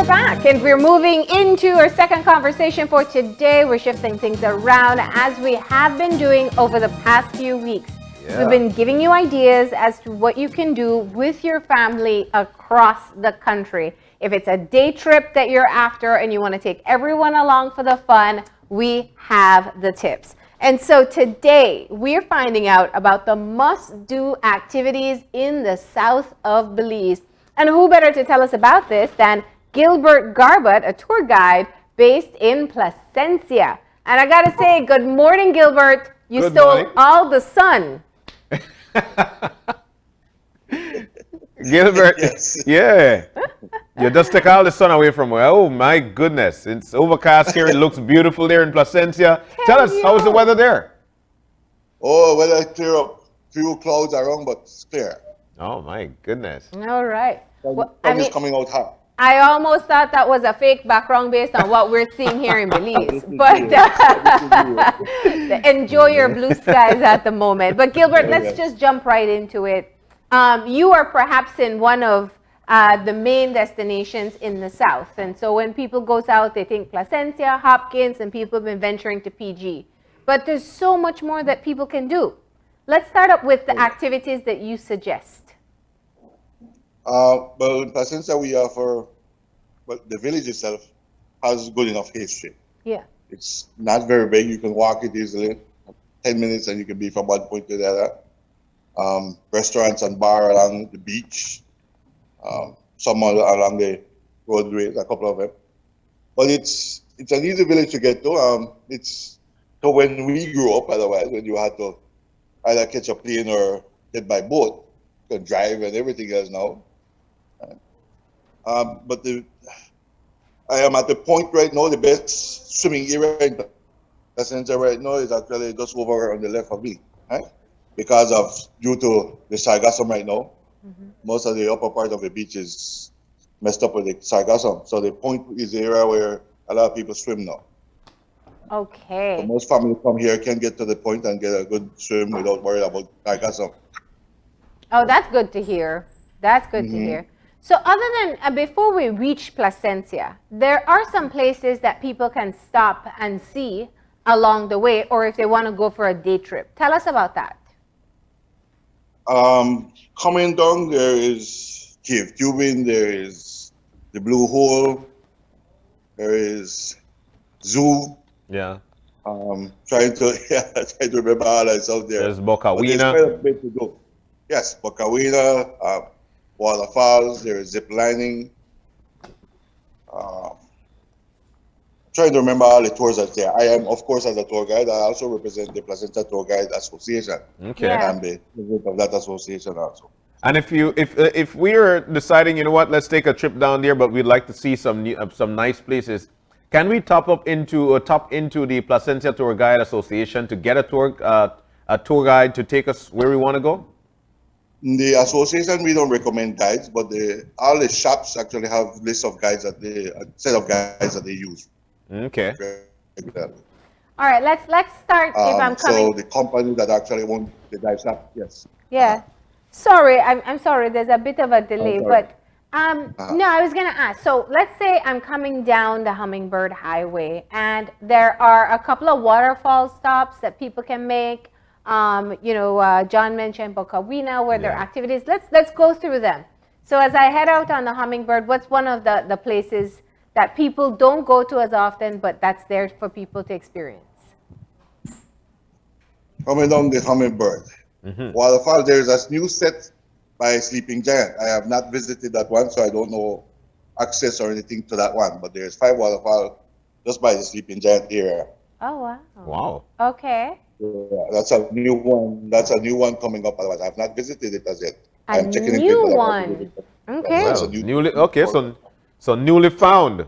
we're back and we're moving into our second conversation for today. We're shifting things around as we have been doing over the past few weeks. Yeah. We've been giving you ideas as to what you can do with your family across the country. If it's a day trip that you're after and you want to take everyone along for the fun, we have the tips. And so today we're finding out about the must-do activities in the south of Belize. And who better to tell us about this than Gilbert Garbutt, a tour guide based in Placencia. And I gotta say, good morning, Gilbert. You stole all the sun. Gilbert, Yes. yeah. You just take all the sun away from me. Oh my goodness. It's overcast here. It looks beautiful there in Placencia. Tell us, how's the weather there? Oh, weather clear up. Few clouds around, but it's clear. Oh my goodness. All right. Well, is coming out hot. I almost thought that was a fake background based on what we're seeing here in Belize. But enjoy your blue skies at the moment. But Gilbert, let's just jump right into it. You are perhaps in one of the main destinations in the south. And so when people go south, they think Placencia, Hopkins, and people have been venturing to PG. But there's so much more that people can do. Let's start up with the activities that you suggest. Well, in Placencia, we offer, but the village itself has good enough history. Yeah. It's not very big. You can walk it easily. 10 minutes and you can be from one point to the other. Restaurants and bar along the beach. Some along the roadways, a couple of them. But it's an easy village to get to. It's so when we grew up, otherwise, when you had to either catch a plane or get by boat, you can drive and everything else now. But I am at the point right now, the best swimming area in Placencia right now is actually just over on the left of me, right? Because due to the sargassum right now, most of the upper part of the beach is messed up with the sargassum. So the point is the area where a lot of people swim now. Okay. So most families come here can get to the point and get a good swim without worrying about sargassum. Oh, that's good to hear. That's good to hear. So other than, before we reach Placencia, there are some places that people can stop and see along the way, or if they want to go for a day trip. Tell us about that. Coming down, there is cave tubing, there is the Blue Hole, there is zoo. Yeah. Trying to remember all that's out there. There's Bocawina. There's quite a bit to do. Yes, Bocawina, waterfalls, there is zip lining. Trying to remember all the tours that's there. I am, of course, as a tour guide, I also represent the Placencia Tour Guide Association. Okay. Yeah. I'm the president of that association also. And if we're deciding, you know what, let's take a trip down there, but we'd like to see some nice places, can we top into the Placencia Tour Guide Association to get a tour guide to take us where we want to go? In the association, we don't recommend guides, but all the shops actually have lists of guides a set of guides that they use. Okay. All right, let's start if I'm coming. So the company that actually owns the dive shop, yes. Yeah. Sorry, I'm sorry. There's a bit of a delay, sorry. but no, I was gonna ask. So let's say I'm coming down the Hummingbird Highway, and there are a couple of waterfall stops that people can make. John mentioned Bocawina, where there are activities. Let's go through them. So as I head out on the Hummingbird, what's one of the places that people don't go to as often, but that's there for people to experience? Coming down the Hummingbird. Waterfall, there is a new set by Sleeping Giant. I have not visited that one, so I don't know access or anything to that one. But there's 5 waterfalls just by the Sleeping Giant area. Oh, wow. Wow. Okay. Yeah, that's a new one. That's a new one coming up. Otherwise, I have not visited it as yet. A new one. Okay. Well, so newly found.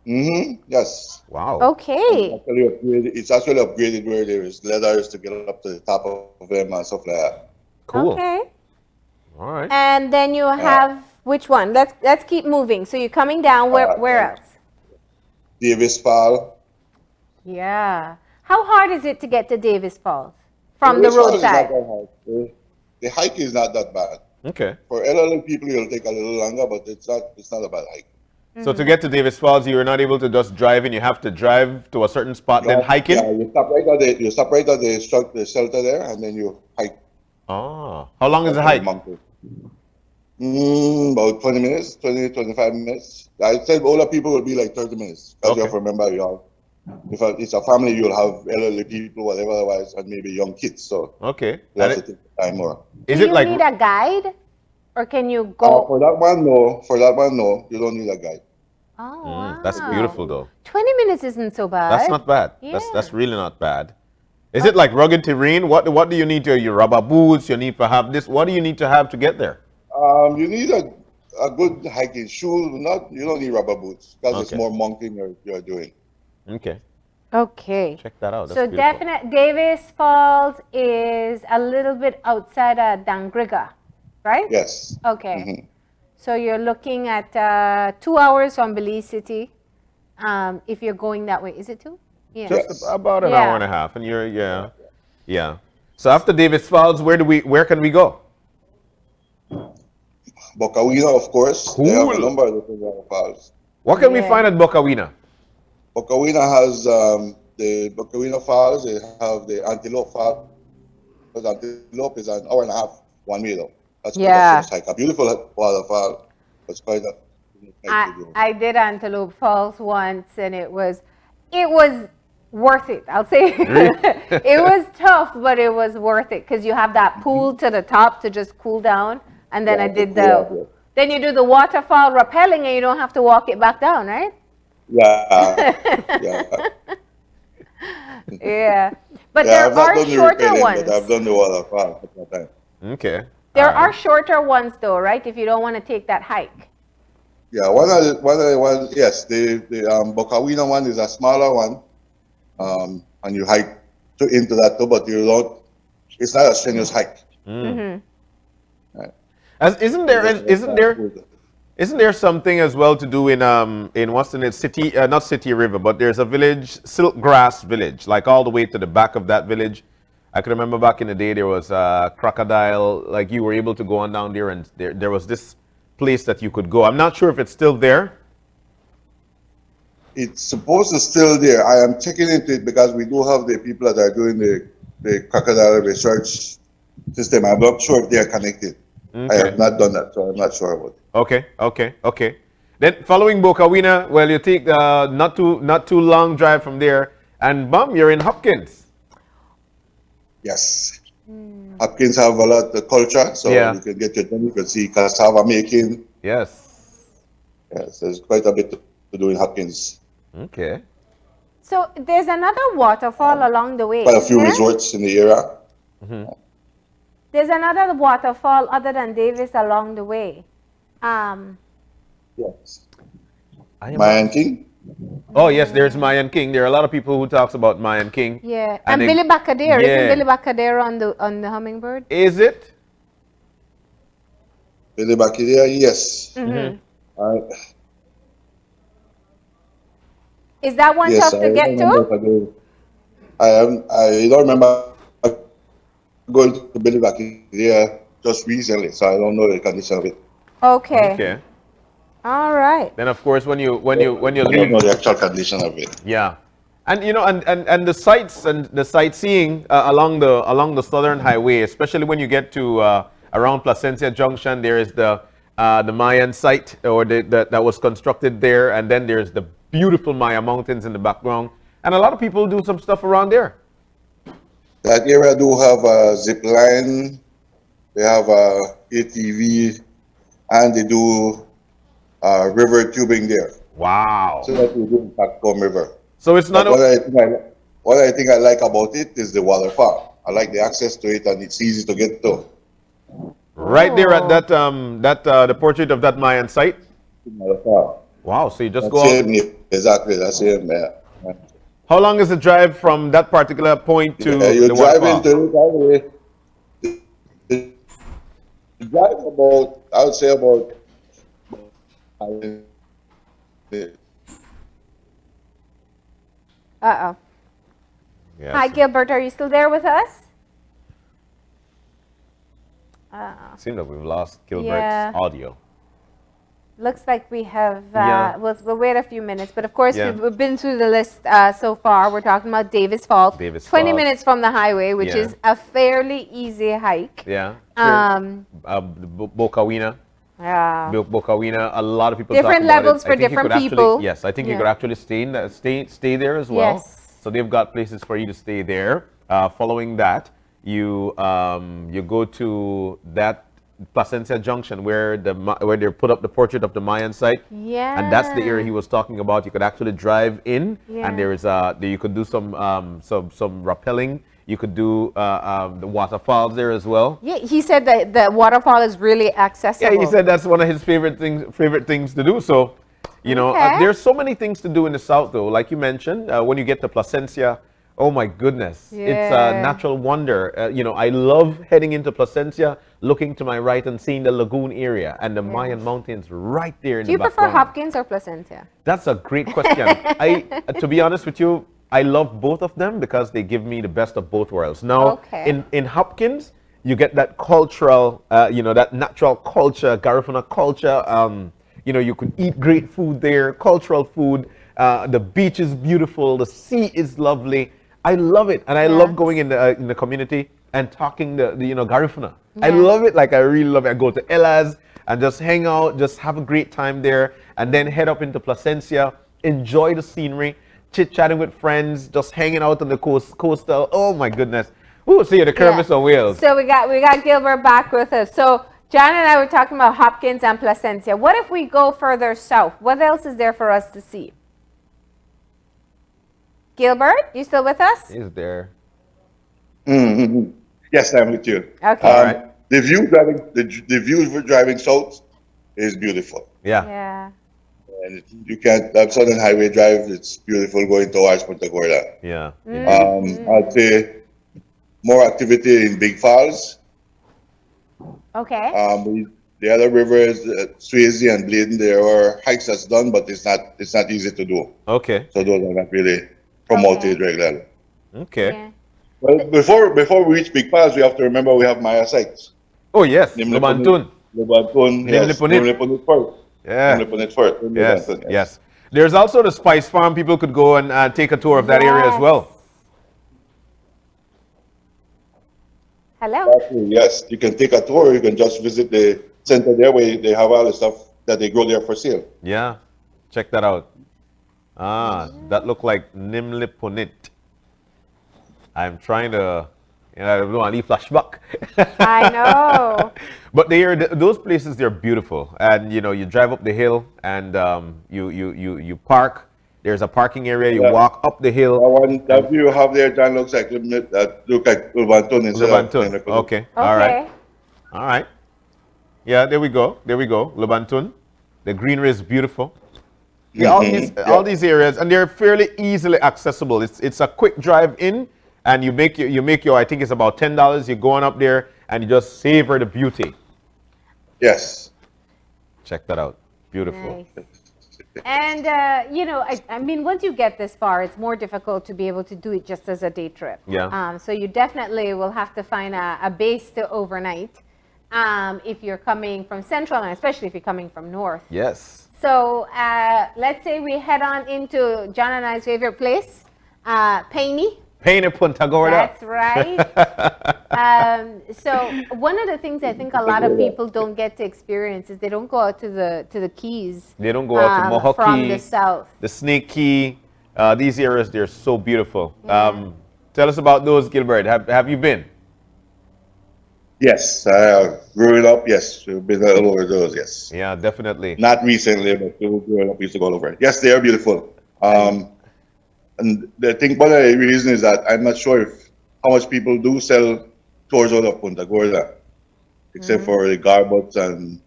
Yes. Wow. Okay. It's actually upgraded where there is ladders to get up to the top of them and stuff like that. Cool. Okay. All right. And then you have which one? Let's keep moving. So you're coming down. Where else? Davis Fall. Yeah. How hard is it to get to Davis Falls from the roadside? The hike is not that bad. Okay. For elderly people, it'll take a little longer, but it's not a bad hike. So to get to Davis Falls, you're not able to just drive in. You have to drive to a certain spot, then hike in? Yeah, you stop right at the shelter there, and then you hike Oh. How long is the up the hike? mountain. About 20 minutes, 20, 25 minutes. I said older people will be like 30 minutes. Because you have to remember, if it's a family, you'll have elderly people, whatever, otherwise, and maybe young kids. So Okay. you have to take the time more. Is Do it you like need a guide? Or can you go? For that one, no. For that one, no. You don't need a guide. Oh, wow. that's beautiful though. 20 minutes isn't so bad. That's not bad. Yeah. That's really not bad. Is it like rugged terrain? What do you need to your rubber boots? You need to have this. What do you need to have to get there? You need a good hiking shoe. You don't need rubber boots because it's Okay. more mountain you're doing. Okay. Okay. Check that out. That's So beautiful. Davis Falls is a little bit outside of Dangriga, right? Yes. Okay. So you're looking at 2 hours from Belize City. If you're going that way, is it 2? Yeah. Just about an Yeah. hour and a half, and you're yeah. So after Davis Falls, where can we go? Bocawina, of course. They have a Cool. number of different waterfalls. What can we Yeah. find at Bocawina? Bocawina has the Bocawina Falls. They have the Antelope Falls. Antelope is an hour and a half one way though. That's quite Yeah. a serious hike. A beautiful waterfall. It's quite a hike to do. I did Antelope Falls once, and it was worth it. I'll say it was tough, but it was worth it because you have that pool to the top to just cool down, and then I did then you do the waterfall rappelling, and you don't have to walk it back down, right? Yeah. Yeah. Yeah, but Yeah, there I've not are done the shorter rappelling, ones. but I've done the waterfall at that time. Okay. There All right. are shorter ones though, right? If you don't want to take that hike. Yeah, one of the ones, yes, the Bocawina one is a smaller one, and you hike into that too, but you don't. It's not a strenuous hike. Isn't there something as well to do in what's the name, city not City River, but there's a village, Silkgrass Village, like all the way to the back of that village. I can remember back in the day there was a crocodile, like you were able to go on down there, and there was this place that you could go. I'm not sure if it's still there. It's supposed to still there. I am checking into it because we do have the people that are doing the crocodile research system. I'm not sure if they are connected. I have not done that, so I'm not sure about it. Okay. Then following Bocawina, well, you take not too long drive from there, and bam, you're in Hopkins. Yes. Hopkins have a lot of culture, so Yeah. you can get your you can see cassava making. Yes. Yes, there's quite a bit to do in Hopkins. Okay. So there's another waterfall along the way. Quite a is few there? resorts in the area. There's another waterfall other than Davis along the way. Yes. I am Mayan King. Oh yes, there's Mayan King. There are a lot of people who talks about Mayan King. Yeah, And and it- Billy Bacadere. yeah. Isn't Billy Bacadere on the Hummingbird? Is it? Billy Bakidea, yes. Is that one Yes, tough to get to? I don't remember going to Billy Bakidea just recently, so I don't know the condition of it. Okay. Okay. All right. Then of course when you I don't leave, know the actual condition of it. yeah, and you know and the sights and the sightseeing along the southern highway, especially when you get to around Placencia Junction, there is the Mayan site or that was constructed there, and then there's the beautiful Maya Mountains in the background, and a lot of people do some stuff around there. That area do have a zip line, they have a ATV, and they do river tubing there. Wow. So that we do in Pacom River. So it's not. But what I think I like about it is the waterfall. I like the access to it, and it's easy to get to. Right there at that the portrait of that Mayan site. Waterfall. Wow. So you just That's go out. it, exactly, that's it, man. How long is the drive from that particular point to You the drive waterfall? into it all the way. You drive about, I would say about. Uh-oh. Yes. Hi, Gilbert. Are you still there with us? Seems like we've lost Gilbert's Yeah. audio. Looks like we have, Yeah. we'll wait a few minutes. But of course, Yeah. we've been through the list so far. We're talking about Davis Falls. 20 Falls. minutes from the highway, which Yeah. is a fairly easy hike. Yeah. Bokawina. Yeah. Bokawina. A lot of people Different talk about levels it. for I think you different could people. Actually, yes, I think you Yeah. could actually stay there as well. Yes. So they've got places for you to stay there. Following that, you go to that Placencia Junction where they put up the portrait of the Mayan site. Yeah. And that's the area he was talking about. You could actually drive in, Yeah. and you could do some rappelling. You could do the waterfalls there as well. Yeah, he said that the waterfall is really accessible. Yeah, he said that's one of his favorite things to do. So, Okay. there's so many things to do in the south, though. Like you mentioned, when you get to Placencia, oh my goodness, it's a Yeah. natural wonder. I love heading into Placencia, looking to my right and seeing the lagoon area and the Mayan mountains right there in Do the you prefer background. Hopkins or Placencia? That's a great question. To be honest with you, I love both of them because they give me the best of both worlds. Now, Okay. in Hopkins, you get that cultural, that natural culture, Garifuna culture. You could eat great food there, cultural food. The beach is beautiful. The sea is lovely. I love it, and I love going in the community and talking the Garifuna. I Yeah. love it. Like I really love it. I go to Ella's and just hang out, just have a great time there, and then head up into Placencia, enjoy the scenery, chit-chatting with friends, just hanging out on the coastal. Oh my goodness. Ooh, see the Kermis on wheels. So we got Gilbert back with us. So John and I were talking about Hopkins and Placencia. What if we go further south? What else is there for us to see? Gilbert, you still with us? He's there. Mm-hmm. Yes, I'm with you. Okay. All right. The view for driving south is beautiful. Yeah. Yeah. And you can't, that Southern Highway Drive, it's beautiful going towards Punta Gorda. Yeah. I'd say more activity in Big Falls. Okay. The other rivers, Swayze and Bladen, there are hikes that's done, but it's not easy to do. Okay. So those are not really promoted regularly. Okay. Yeah. Well, before we reach Big Falls, we have to remember we have Maya sites. Oh yes. Lubantun. Lubantun. Yes. Nimlipunit. Nimlipunit first. Yeah. Nimlipunit first. Yes. Lubantun, Yes. There's also the Spice Farm. People could go and take a tour of that area as well. Hello. Exactly, yes, you can take a tour. You can just visit the center there where they have all the stuff that they grow there for sale. Yeah. Check that out. That looked like Nimlipunit. I'm trying to, I don't want to leave flashback. I know. But those places, they're beautiful. And, you drive up the hill and you park. There's a parking area. You walk up the hill. That view you have there, John, looks like Lubantun instead of Lubantun. Nimlipunit. Okay. All right. All right. Yeah, there we go. Lubantun. The greenery is beautiful. Yeah, all these areas, and they're fairly easily accessible. It's a quick drive in, and you make your I think it's about $10. You're going up there, and you just savor the beauty. Yes. Check that out. Beautiful. Nice. And, I mean, once you get this far, it's more difficult to be able to do it just as a day trip. Yeah. So you definitely will have to find a base to overnight if you're coming from Central, and especially if you're coming from North. Yes. So let's say we head on into John and I's favorite place, Paine. Paine Punta Gorda. That's right. So one of the things I think a lot of people don't get to experience is they don't go out to the Keys. They don't go out to Mohawk from Key, the south. the Snake Key. These areas, they're so beautiful. Tell us about those, Gilbert. Have you been? Yes. Growing up, yes. We've been all over those, yes. Yeah, definitely. Not recently, but growing up, we used to go all over. Yes, they are beautiful. And I think one of the reasons is that I'm not sure how much people do sell tours out of Punta Gorda, except for the Garbuts and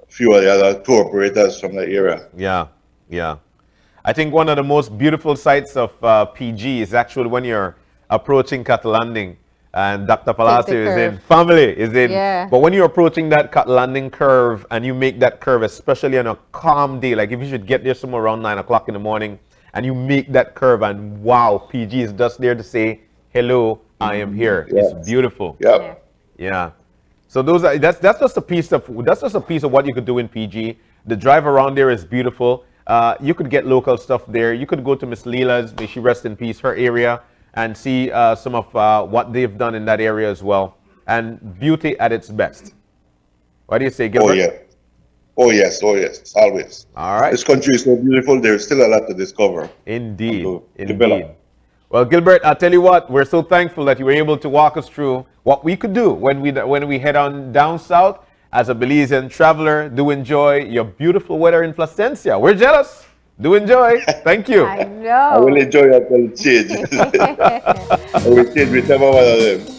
a few of the other tour operators from that area. Yeah, yeah. I think one of the most beautiful sights of PG is actually when you're approaching Cattle Landing and Dr. Palacio is in, Family is in. Yeah. But when you're approaching that Cattle Landing curve and you make that curve, especially on a calm day, like if you should get there somewhere around 9 o'clock in the morning and you make that curve and wow, PG is just there to say, hello, I am here. Yes. It's beautiful. Yep. Yeah. So that's just a piece of what you could do in PG. The drive around there is beautiful. You could get local stuff there. You could go to Miss Leela's, may she rest in peace, her area, and see some of what they've done in that area as well. And beauty at its best. What do you say, Gilbert? Oh, yeah. Oh, yes. Oh, yes. Always. All right. This country is so beautiful. There's still a lot to discover. Indeed. To Indeed. develop. Well, Gilbert, I'll tell you what, we're so thankful that you were able to walk us through what we could do when we head on down south. As a Belizean traveler, do enjoy your beautiful weather in Placencia. We're jealous. Do enjoy. Thank you. I know. I will enjoy it until it changes. I will change with every one of them.